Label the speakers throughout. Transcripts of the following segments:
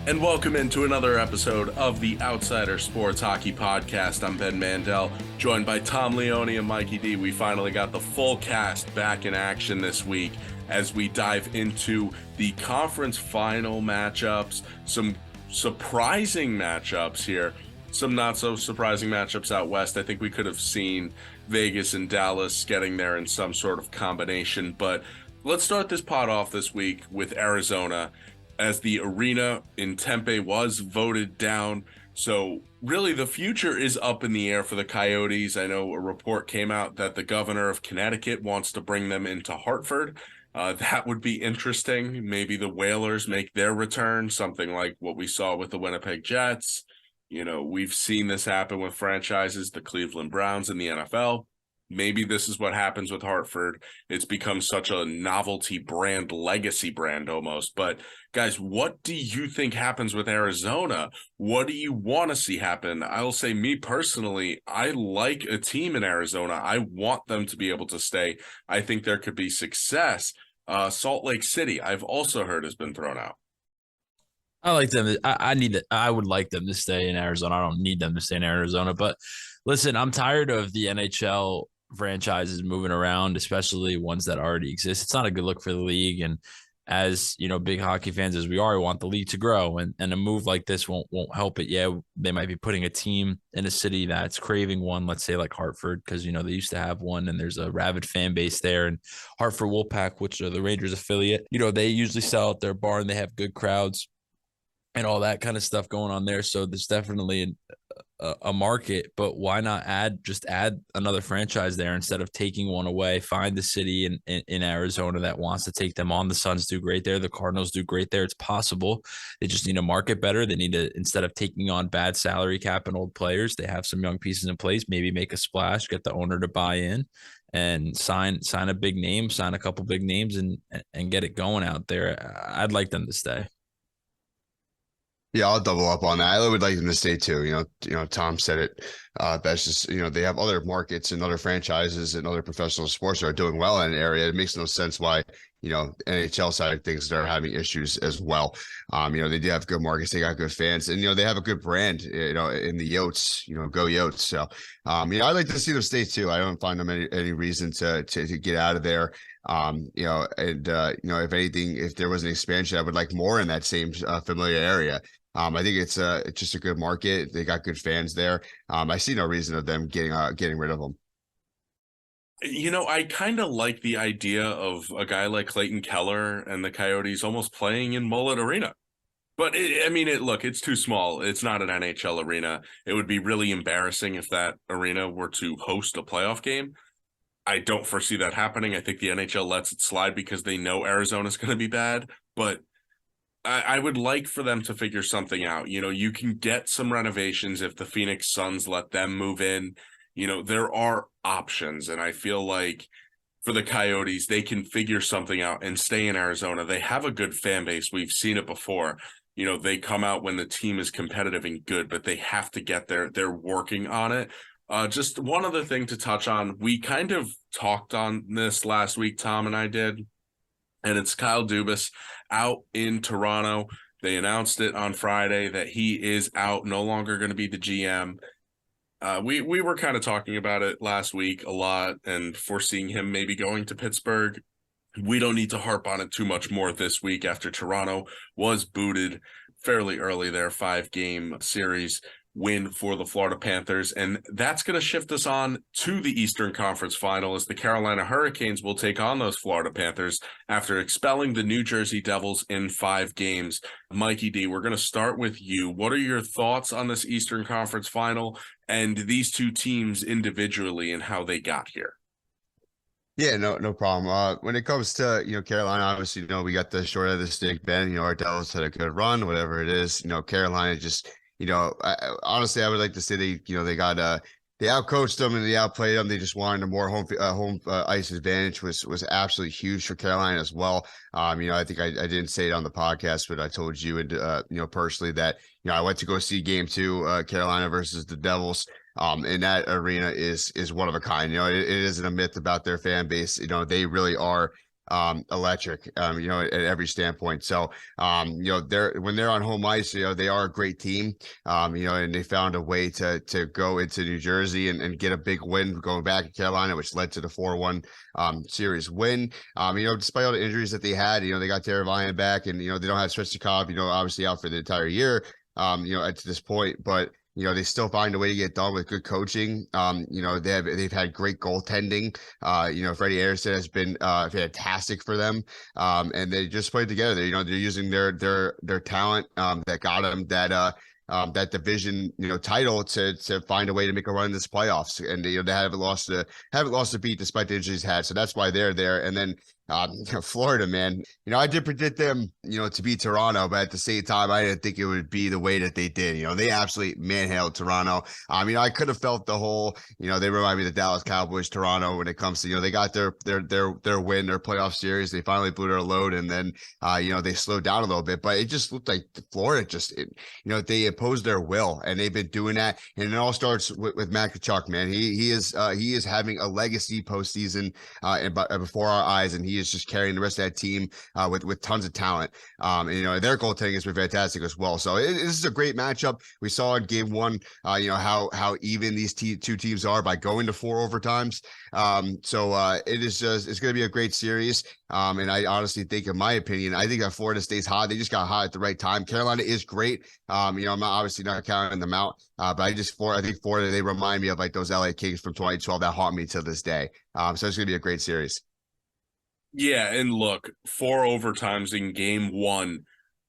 Speaker 1: And welcome into another episode of the Outsider Sports Hockey Podcast. I'm Ben Mandel, joined by Tom Leone and Mikey D. We finally got the full cast back in action this week as we dive into the conference final matchups, some surprising matchups here, some not so surprising matchups out west. I think we could have seen Vegas and Dallas getting there in some sort of combination, but let's start this pod off this week with Arizona, as the arena in Tempe was voted down. So really the future is up in the air for the Coyotes. I know a report came out that the governor of Connecticut wants to bring them into Hartford. That would be interesting. Maybe the Whalers make their return, something like what we saw with the Winnipeg Jets. You know, we've seen this happen with franchises, the Cleveland Browns in the NFL. Maybe this is what happens with Hartford. It's become such a novelty brand, legacy brand almost. But guys, what do you think happens with Arizona? What do you want to see happen? I'll say, me personally, I like a team in Arizona. I want them to be able to stay. I think there could be success. Salt Lake City, I've also heard, has been thrown out.
Speaker 2: I like them. I would like them to stay in Arizona. I don't need them to stay in Arizona. But listen, I'm tired of the NHL franchises moving around, especially ones that already exist. It's not a good look for the league. And as you know, big hockey fans as we are, we want the league to grow. And a move like this won't help it. Yeah, they might be putting a team in a city that's craving one, let's say like Hartford, because you know they used to have one and there's a rabid fan base there. And Hartford Wolfpack, which are the Rangers affiliate, you know, they usually sell out their barn, they have good crowds and all that kind of stuff going on there. So there's definitely a market, but why not add another franchise there instead of taking one away? Find the city in Arizona that wants to take them on. The Suns do great there. The Cardinals do great there. It's possible. They just need to market better. They need to, instead of taking on bad salary cap and old players, they have some young pieces in place, maybe make a splash, get the owner to buy in and sign a big name, sign a couple big names and get it going out there. I'd like them to stay.
Speaker 3: Yeah, I'll double up on that. I would like them to stay too. Tom said it. That's just, they have other markets and other franchises and other professional sports that are doing well in an area. It makes no sense why, NHL side of things, they're having issues as well. They do have good markets. They got good fans and, they have a good brand, in the Yotes, go Yotes. So, I'd like to see them stay too. I don't find them any reason to get out of there. If anything, if there was an expansion, I would like more in that same familiar area. I think it's just a good market. They got good fans there. I see no reason of them getting rid of them.
Speaker 1: I kind of like the idea of a guy like Clayton Keller and the Coyotes almost playing in Mullet Arena. But it's too small. It's not an NHL arena. It would be really embarrassing if that arena were to host a playoff game. I don't foresee that happening. I think the NHL lets it slide because they know Arizona's going to be bad. But I would like for them to figure something out. You can get some renovations if the Phoenix Suns let them move in. There are options. And I feel like for the Coyotes, they can figure something out and stay in Arizona. They have a good fan base. We've seen it before. They come out when the team is competitive and good, but they have to get there. They're working on it. Just one other thing to touch on. We kind of talked on this last week, Tom and I did, and it's Kyle Dubas out in Toronto. They announced it on Friday that he is out, no longer going to be the GM. We were kind of talking about it last week a lot and foreseeing him maybe going to Pittsburgh. We don't need to harp on it too much more this week after Toronto was booted fairly early there, 5-game series win for the Florida Panthers. And that's going to shift us on to the Eastern Conference Final as the Carolina Hurricanes will take on those Florida Panthers after expelling the New Jersey Devils in 5 games. Mikey D, we're going to start with you. What are your thoughts on this Eastern Conference Final and these two teams individually and how they got here?
Speaker 3: Yeah, no problem. When it comes to, Carolina, obviously, we got the short end of the stick, Ben. Our Devils had a good run, whatever it is. Carolina just, honestly, I would like to say they got they outcoached them and they outplayed them. They just wanted a more home ice advantage was absolutely huge for Carolina as well. I think I didn't say it on the podcast, but I told you and personally that I went to go see Game 2, Carolina versus the Devils. And that arena is one of a kind. It isn't a myth about their fan base. They really are electric, at every standpoint. So, when they're on home ice, they are a great team, and they found a way to go into New Jersey and get a big win going back to Carolina, which led to the 4-1 series win. Despite all the injuries that they had, they got Teravainen back, and, they don't have Svechnikov, obviously out for the entire year, to this point, but they still find a way to get done with good coaching. They've had great goaltending. Freddie Anderson has been fantastic for them. And they just played together. They're using their talent that got them that division title to find a way to make a run in this playoffs. And they haven't lost a beat despite the injuries had. So that's why they're there. And then Florida, man, I did predict them, to beat Toronto, but at the same time, I didn't think it would be the way that they did. They absolutely manhandled Toronto. I could have felt the whole, they remind me of the Dallas Cowboys, Toronto, when it comes to, they got their win, their playoff series. They finally blew their load, and then, they slowed down a little bit, but it just looked like Florida they imposed their will, and they've been doing that. And it all starts with Matt Tkachuk, man. He is having a legacy postseason before our eyes, and he is just carrying the rest of that team with tons of talent. Their goaltending has been fantastic as well. So this is a great matchup. We saw in game one, how even these two teams are by going to 4 overtimes. It's going to be a great series. And I honestly think, in my opinion, I think that Florida stays hot. They just got hot at the right time. Carolina is great. I'm obviously not counting them out, but I think Florida, they remind me of like those LA Kings from 2012 that haunt me to this day. So it's going to be a great series.
Speaker 1: Yeah, and look, 4 overtimes in game 1,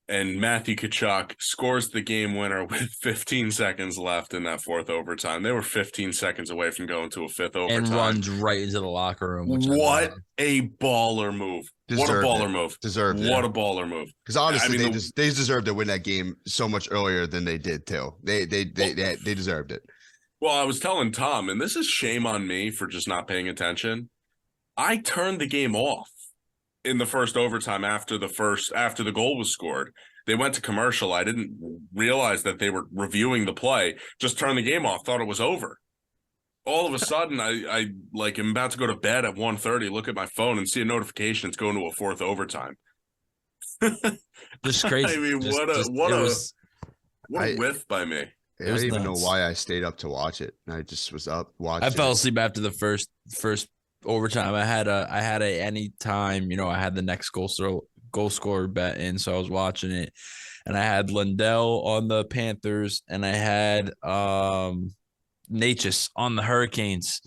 Speaker 1: and Matthew Tkachuk scores the game winner with 15 seconds left in that 4th overtime. They were 15 seconds away from going to a 5th overtime.
Speaker 2: And runs right into the locker room.
Speaker 1: What a baller move. What a baller move. What a baller move.
Speaker 3: Because honestly, they deserved to win that game so much earlier than they did, too. They deserved it.
Speaker 1: Well, I was telling Tom, and this is shame on me for just not paying attention. I turned the game off in the first overtime after the goal was scored. They went to commercial. I didn't realize that they were reviewing the play. Just turned the game off, thought it was over. All of a sudden, I am about to go to bed at 1:30, look at my phone and see a notification. It's going to a 4th overtime.
Speaker 2: Just crazy.
Speaker 1: I mean, what a whiff by me.
Speaker 3: I don't even know why I stayed up to watch it. I just was up watching.
Speaker 2: I fell asleep after the first overtime. I had a anytime, I had the next goal scorer bet in, so I was watching it, and I had Lundell on the Panthers, and I had Natchez on the Hurricanes.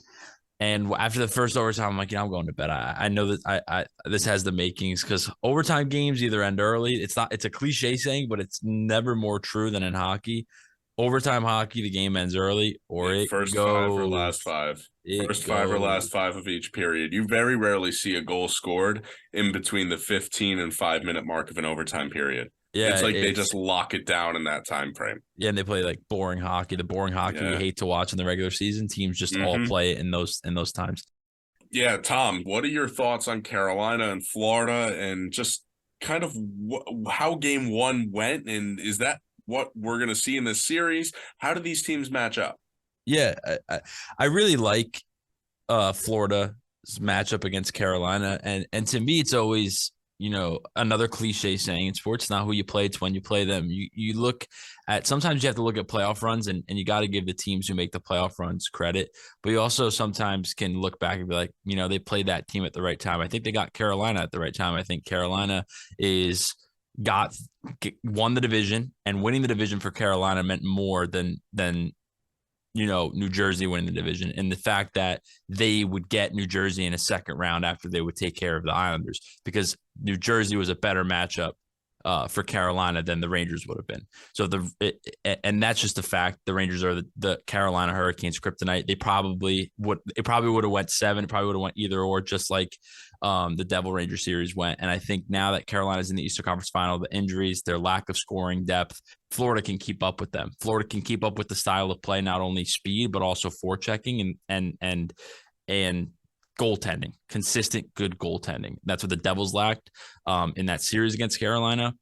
Speaker 2: And after the first overtime, I'm like, I'm going to bed. I know that I this has the makings, because overtime games either end early. It's a cliche saying, but it's never more true than in hockey. Overtime hockey, the game ends early, or it
Speaker 1: first
Speaker 2: goes,
Speaker 1: 5 or last 5. First 5 or last 5 of each period. You very rarely see a goal scored in between the 15 and 5-minute mark of an overtime period. Yeah, it's like they just lock it down in that time frame.
Speaker 2: Yeah, and they play like boring hockey. The boring hockey we hate to watch in the regular season. Teams just all play it in those times. Yeah,
Speaker 1: Tom, what are your thoughts on Carolina and Florida, and just kind of how game 1 went, and is that what we're going to see in this series? How do these teams match up?
Speaker 2: Yeah, I really like Florida's matchup against Carolina, and to me, it's always, another cliche saying in sports, not who you play, it's when you play them. You look at, sometimes you have to look at playoff runs, and you got to give the teams who make the playoff runs credit, but you also sometimes can look back and be like, they played that team at the right time. I think they got Carolina at the right time. I think Carolina won the division, and winning the division for Carolina meant more than New Jersey winning the division, and the fact that they would get New Jersey in a second round after they would take care of the Islanders, because New Jersey was a better matchup for Carolina than the Rangers would have been. So and that's just a fact. The Rangers are the Carolina Hurricanes kryptonite. It probably would have went 7. It probably would have went either or, just like the Devil Ranger series went. And I think now that Carolina's in the Eastern Conference Final, the injuries, their lack of scoring depth, Florida can keep up with them. Florida can keep up with the style of play, not only speed but also forechecking and goaltending, consistent good goaltending. That's what the Devils lacked in that series against Carolina.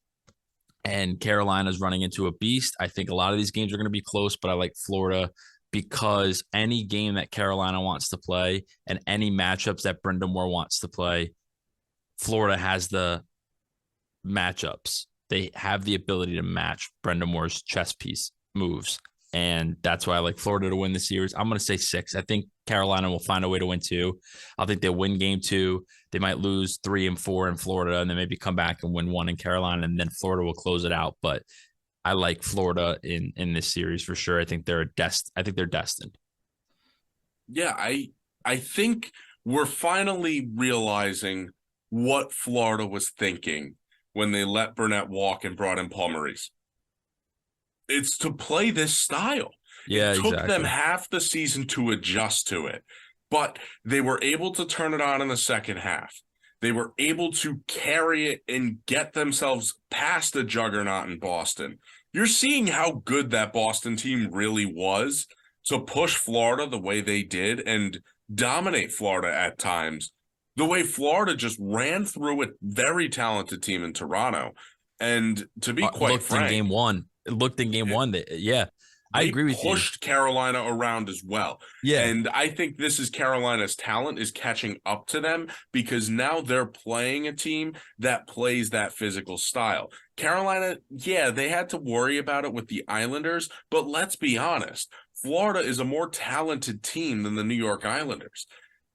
Speaker 2: And Carolina's running into a beast. I think a lot of these games are going to be close, but I like Florida because any game that Carolina wants to play and any matchups that Brenda Moore wants to play, Florida has the matchups. They have the ability to match Brenda Moore's chess piece moves. And that's why I like Florida to win the series. I'm going to say 6. I think Carolina will find a way to win 2. I think they'll win game 2. They might lose 3 and 4 in Florida and then maybe come back and win 1 in Carolina, and then Florida will close it out. But I like Florida in this series for sure. I think they're destined.
Speaker 1: Yeah, I think we're finally realizing what Florida was thinking when they let Burnett walk and brought in Paul Maurice. It's to play this style.
Speaker 2: Yeah,
Speaker 1: it took
Speaker 2: exactly.
Speaker 1: them half the season to adjust to it, but they were able to turn it on in the second half. They were able to carry it and get themselves past a juggernaut in Boston. You're seeing how good that Boston team really was to push Florida the way they did and dominate Florida at times. The way Florida just ran through a very talented team in Toronto. And to be quite frank,
Speaker 2: in game 1. It looked in game 1 that I agree with you.
Speaker 1: They pushed Carolina around as well.
Speaker 2: Yeah.
Speaker 1: And I think this is Carolina's talent is catching up to them because now they're playing a team that plays that physical style. Carolina, yeah, they had to worry about it with the Islanders, but let's be honest. Florida is a more talented team than the New York Islanders.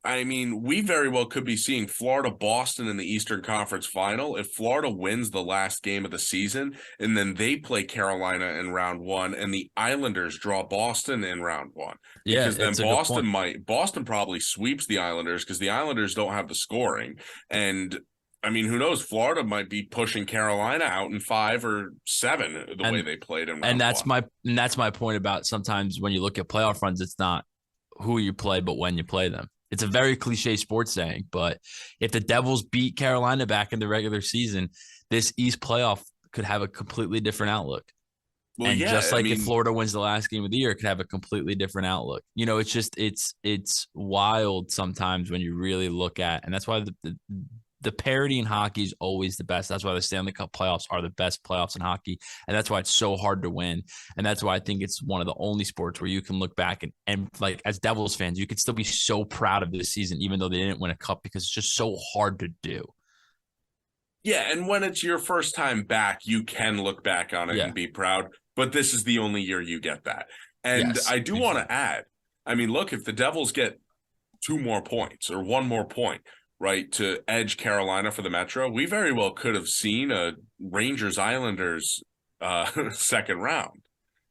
Speaker 1: I mean, we very well could be seeing Florida-Boston in the Eastern Conference Final if Florida wins the last game of the season, and then they play Carolina in round 1, and the Islanders draw Boston in round 1. Because then Boston probably sweeps the Islanders because the Islanders don't have the scoring. And I mean, who knows? Florida might be pushing Carolina out in 5 or 7 way they played in round 1.
Speaker 2: That's my point about sometimes when you look at playoff runs, it's not who you play, but when you play them. It's a very cliche sports saying, but if the Devils beat Carolina back in the regular season, this East playoff could have a completely different outlook. Well, and just like if Florida wins the last game of the year, it could have a completely different outlook. You know, it's just it's wild sometimes when you really look at, and that's why the parity in hockey is always the best. That's why the Stanley Cup playoffs are the best playoffs in hockey. And that's why it's so hard to win. And that's why I think it's one of the only sports where you can look back and like as Devils fans, you could still be so proud of this season, even though they didn't win a cup, because it's just so hard to do.
Speaker 1: Yeah. And when it's your first time back, you can look back on it and be proud. But this is the only year you get that. And I do want to add, I mean, look, if the Devils get 2 more points or 1 more point, right, to edge Carolina for the Metro, we very well could have seen a Rangers-Islanders second round.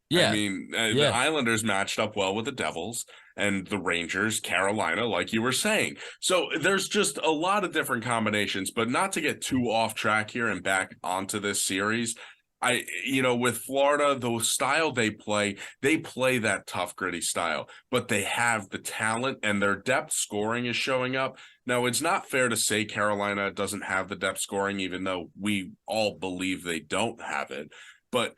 Speaker 2: Yeah.
Speaker 1: I mean, the Islanders matched up well with the Devils and the Rangers, Carolina, like you were saying. So there's just a lot of different combinations, but not to get too off track here and back onto this series. With Florida, the style they play that tough, gritty style, but they have the talent and their depth scoring is showing up. Now, it's not fair to say Carolina doesn't have the depth scoring, even though we all believe they don't have it. But,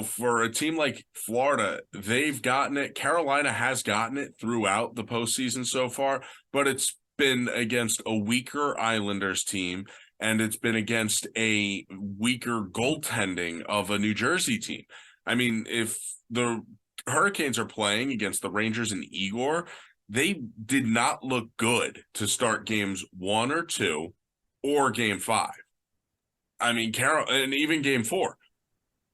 Speaker 1: for a team like Florida, they've gotten it. Carolina has gotten it throughout the postseason so far, but it's been against a weaker Islanders team. And it's been against a weaker goaltending of a New Jersey team. I mean, if the Hurricanes are playing against the Rangers and Igor, they did not look good to start games 1 or 2 or game 5. I mean, and even game 4.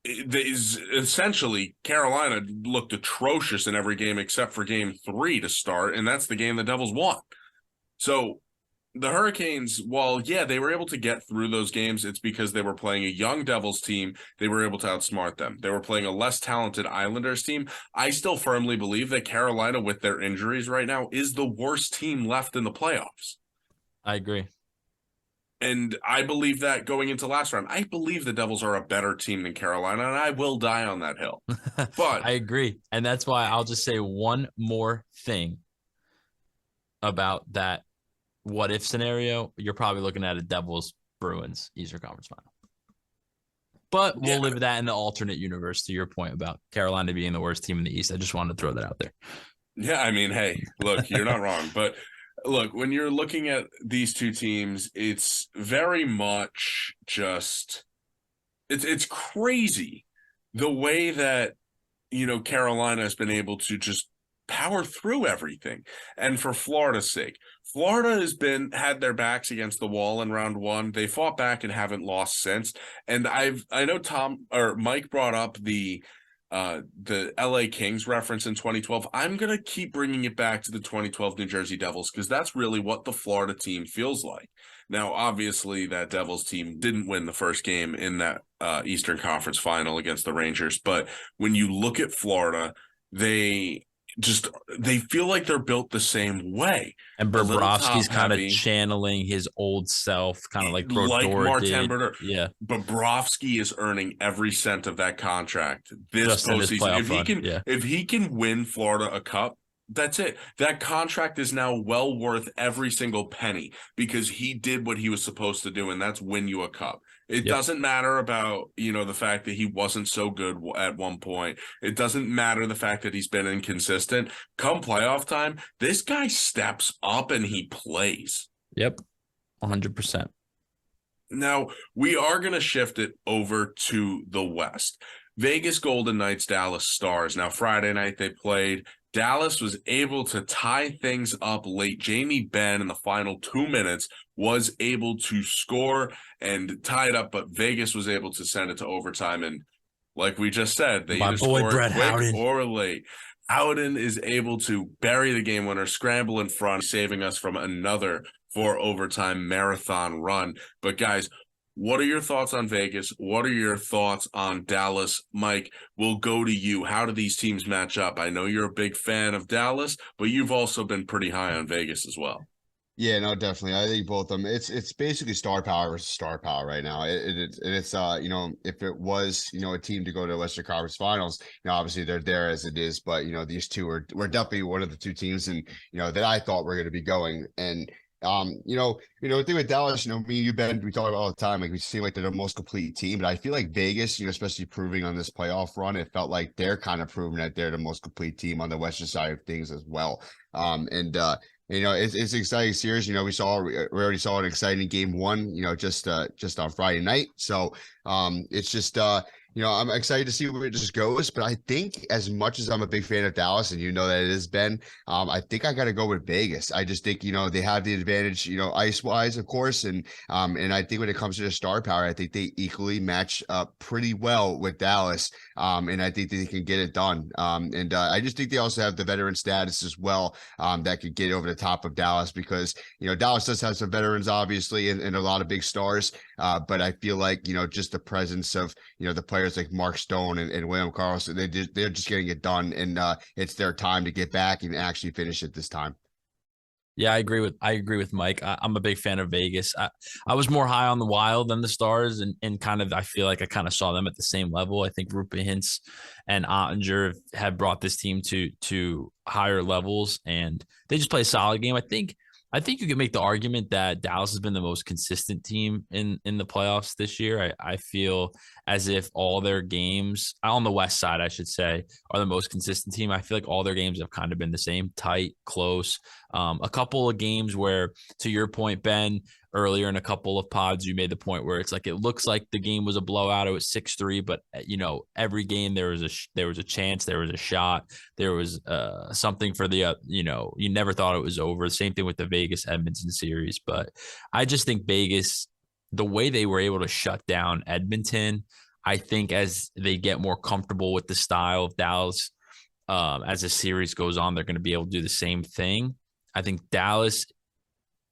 Speaker 1: Essentially, Carolina looked atrocious in every game except for game 3 to start, and that's the game the Devils won. So the Hurricanes, while, they were able to get through those games, it's because they were playing a young Devils team. They were able to outsmart them. They were playing a less talented Islanders team. I still firmly believe that Carolina, with their injuries right now, is the worst team left in the playoffs.
Speaker 2: I agree.
Speaker 1: And I believe that going into last round. I believe the Devils are a better team than Carolina, and I will die on that hill. But
Speaker 2: I agree. And that's why I'll just say one more thing about that what if scenario. You're probably looking at a Devils Bruins Eastern Conference Final. But we'll live with that in the alternate universe, to your point about Carolina being the worst team in the East. I just wanted to throw that out there.
Speaker 1: Yeah, I mean, hey, look, you're not wrong. But look, when you're looking at these two teams, it's very much just it's crazy the way that Carolina has been able to just power through everything. And for Florida's sake, Florida has had their backs against the wall in round one. They fought back and haven't lost since. And I know Mike brought up the LA Kings reference in 2012. I'm going to keep bringing it back to the 2012 New Jersey Devils because that's really what the Florida team feels like. Now, obviously, that Devils team didn't win the first game in that Eastern Conference final against the Rangers. But when you look at Florida, they feel like they're built the same way.
Speaker 2: And Bobrovsky's kind of channeling his old self, kind of like
Speaker 1: Martin
Speaker 2: did.
Speaker 1: Brodeur.
Speaker 2: Yeah.
Speaker 1: Bobrovsky is earning every cent of that contract this postseason. If he can win Florida a cup, that's it. That contract is now well worth every single penny because he did what he was supposed to do, and that's win you a cup. It doesn't matter about, the fact that he wasn't so good at one point. It doesn't matter the fact that he's been inconsistent. Come playoff time, this guy steps up and he plays.
Speaker 2: Yep, 100%.
Speaker 1: Now, we are going to shift it over to the West. Vegas Golden Knights, Dallas Stars. Now, Friday night they played. Dallas was able to tie things up late. Jamie Benn in the final 2 minutes was able to score and tie it up, but Vegas was able to send it to overtime. And like we just said, they either score quick or late. Howden is able to bury the game winner, scramble in front, saving us from another 4 overtime marathon run. But guys, what are your thoughts on Vegas? What are your thoughts on Dallas? Mike, we'll go to you. How do these teams match up? I know you're a big fan of Dallas, but you've also been pretty high on Vegas as well.
Speaker 3: Yeah, no, definitely. I think both of them. It's basically star power versus star power right now. It's if it was a team to go to the Western Conference Finals, obviously they're there as it is, but these two were definitely one of the two teams, and that I thought were going to be going. And the thing with Dallas, me and you, Ben, we talk about all the time, like we seem like they're the most complete team, but I feel like Vegas, especially proving on this playoff run, it felt like they're kind of proving that they're the most complete team on the Western side of things as well. It's an exciting series. We already saw an exciting game one, just on Friday night. So it's just I'm excited to see where it just goes. But I think as much as I'm a big fan of Dallas, and that it has been, I think I got to go with Vegas. I just think they have the advantage, ice wise, of course, and I think when it comes to the star power, I think they equally match up pretty well with Dallas, and I think they can get it done. I just think they also have the veteran status as well, that could get over the top of Dallas because Dallas does have some veterans, obviously, and a lot of big stars. But I feel like just the presence of the players like Mark Stone and William Karlsson, they're just getting it done, and it's their time to get back and actually finish it this time.
Speaker 2: Yeah, I agree with Mike. I'm a big fan of Vegas. I was more high on the Wild than the Stars, and kind of I feel like I kind of saw them at the same level. I think Rupa Hintz and Ottinger have brought this team to higher levels, and they just play a solid game. I think you can make the argument that Dallas has been the most consistent team in the playoffs this year. I feel as if all their games on the West side, I should say, are the most consistent team. I feel like all their games have kind of been the same, tight, close. A couple of games where, to your point, Ben, earlier in a couple of pods, you made the point where it's like it looks like the game was a blowout. It was 6-3, but every game there was a chance, there was a shot, there was something for the you never thought it was over. Same thing with the Vegas Edmonton series, but I just think Vegas, the way they were able to shut down Edmonton, I think as they get more comfortable with the style of Dallas, as the series goes on, they're going to be able to do the same thing. I think Dallas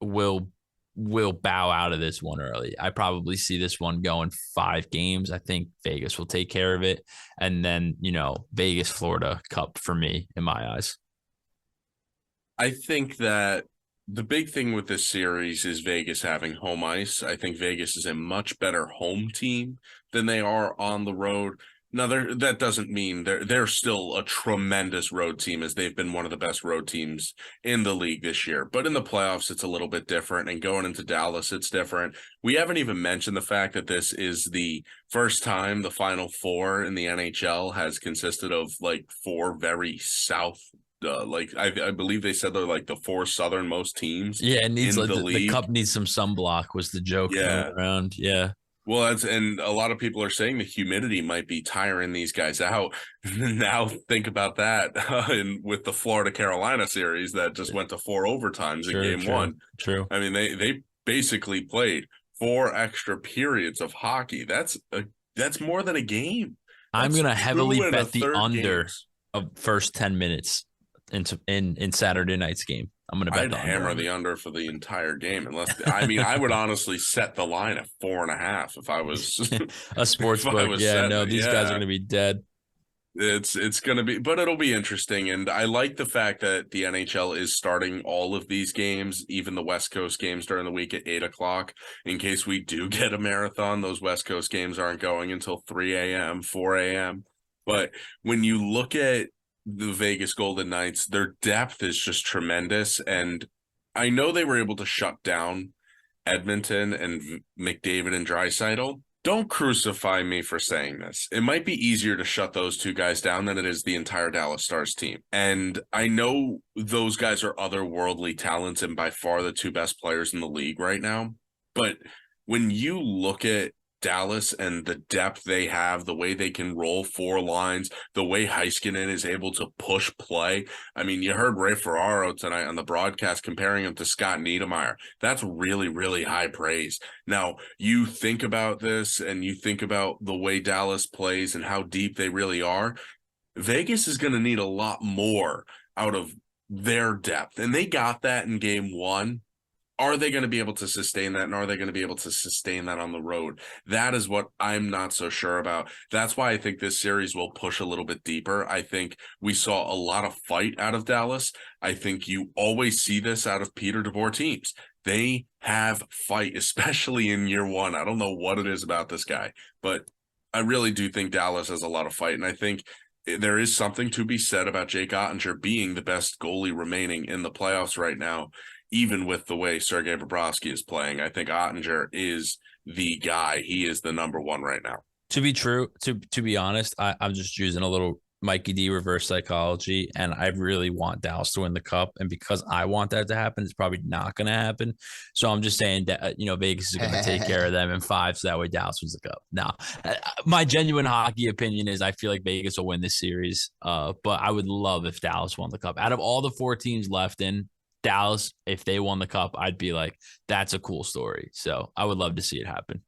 Speaker 2: will bow out of this one early. I probably see this one going 5 games. I think Vegas will take care of it. And then, Vegas, Florida Cup for me, in my eyes.
Speaker 1: I think that the big thing with this series is Vegas having home ice. I think Vegas is a much better home team than they are on the road. Now, that doesn't mean they're still a tremendous road team, as they've been one of the best road teams in the league this year. But in the playoffs, it's a little bit different. And going into Dallas, it's different. We haven't even mentioned the fact that this is the first time the Final Four in the NHL has consisted of 4 very south. I believe they said they're like the 4 southernmost teams.
Speaker 2: Yeah, it needs
Speaker 1: in the league.
Speaker 2: The cup needs some sunblock was the joke going around. Yeah.
Speaker 1: Well, and a lot of people are saying the humidity might be tiring these guys out. Now think about that with the Florida Carolina series that just went to 4 overtimes in game one.
Speaker 2: True.
Speaker 1: I mean, they basically played 4 extra periods of hockey. That's more than a game.
Speaker 2: I'm
Speaker 1: That's
Speaker 2: gonna heavily
Speaker 1: 2
Speaker 2: bet the1/3 under
Speaker 1: games.
Speaker 2: of first 10 minutes in Saturday night's game. I'm gonna bet
Speaker 1: I'd
Speaker 2: the
Speaker 1: hammer
Speaker 2: under.
Speaker 1: the under for the entire game, unless I would honestly set the line at 4.5 if I was
Speaker 2: A sports
Speaker 1: if I
Speaker 2: book.
Speaker 1: was
Speaker 2: Yeah,
Speaker 1: setting
Speaker 2: no,
Speaker 1: it.
Speaker 2: these guys are
Speaker 1: Yeah.
Speaker 2: gonna be dead.
Speaker 1: It's gonna be, but it'll be interesting, and I like the fact that the NHL is starting all of these games, even the West Coast games during the week at 8 o'clock. In case we do get a marathon, those West Coast games aren't going until 3 a.m., 4 a.m. But when you look at the Vegas Golden Knights, their depth is just tremendous, and I know they were able to shut down Edmonton and McDavid and Draisaitl. Don't crucify me for saying this. It might be easier to shut those 2 guys down than it is the entire Dallas Stars team. And I know those guys are otherworldly talents and by far the 2 best players in the league right now. But when you look at Dallas and the depth they have, the way they can roll 4 lines, the way Heiskanen is able to push play. I mean, you heard Ray Ferraro tonight on the broadcast comparing him to Scott Niedermayer. That's really, really high praise. Now, you think about this and you think about the way Dallas plays and how deep they really are. Vegas is going to need a lot more out of their depth, and they got that in game 1. Are they going to be able to sustain that? And are they going to be able to sustain that on the road? That is what I'm not so sure about. That's why I think this series will push a little bit deeper. I think we saw a lot of fight out of Dallas. I think you always see this out of Peter DeBoer teams. They have fight, especially in year 1. I don't know what it is about this guy, but I really do think Dallas has a lot of fight. And I think there is something to be said about Jake Ottinger being the best goalie remaining in the playoffs right now. Even with the way Sergei Bobrovsky is playing, I think Ottinger is the guy. He is the number 1 right now.
Speaker 2: To be honest, I'm just using a little Mikey D reverse psychology, and I really want Dallas to win the cup. And because I want that to happen, it's probably not going to happen. So I'm just saying that Vegas is going to take care of them in 5, so that way Dallas wins the cup. Now, my genuine hockey opinion is I feel like Vegas will win this series, but I would love if Dallas won the cup. Out of all the 4 teams left in Dallas, if they won the cup, I'd be like, that's a cool story. So I would love to see it happen.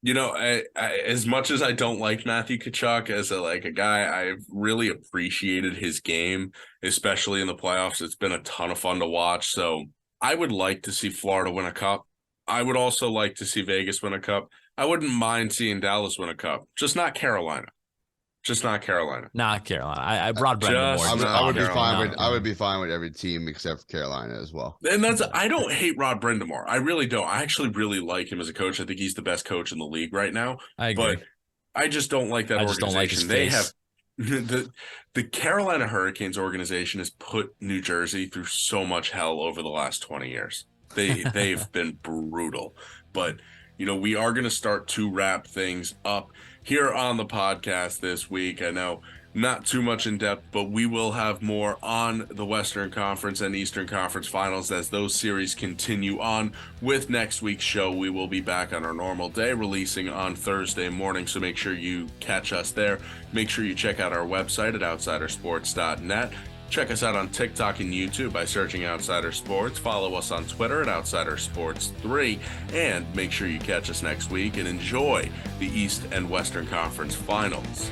Speaker 1: I as much as I don't like Matthew Tkachuk as a guy, I've really appreciated his game, especially in the playoffs. It's been a ton of fun to watch. So I would like to see Florida win a cup. I would also like to see Vegas win a cup. I wouldn't mind seeing Dallas win a cup, just not Carolina. Just not Carolina.
Speaker 2: Not Carolina. I brought Brendan
Speaker 1: Just-
Speaker 2: Moore.
Speaker 3: I would be fine
Speaker 2: Carolina.
Speaker 3: with I would be fine with every team except for Carolina as well.
Speaker 1: And I don't hate Rod Brindamore. I really don't. I actually really like him as a coach. I think he's the best coach in the league right now.
Speaker 2: I agree.
Speaker 1: But I just don't like that
Speaker 2: I just
Speaker 1: organization.
Speaker 2: don't like his
Speaker 1: They
Speaker 2: face.
Speaker 1: have the Carolina Hurricanes organization has put New Jersey through so much hell over the last 20 years. They've been brutal. But we are going to start to wrap things up here on the podcast this week. I know not too much in depth, but we will have more on the Western Conference and Eastern Conference finals as those series continue on. With next week's show, we will be back on our normal day, releasing on Thursday morning. So make sure you catch us there. Make sure you check out our website at outsidersports.net. Check us out on TikTok and YouTube by searching Outsider Sports. Follow us on Twitter at Outsider Sports 3. And make sure you catch us next week and enjoy the East and Western Conference Finals.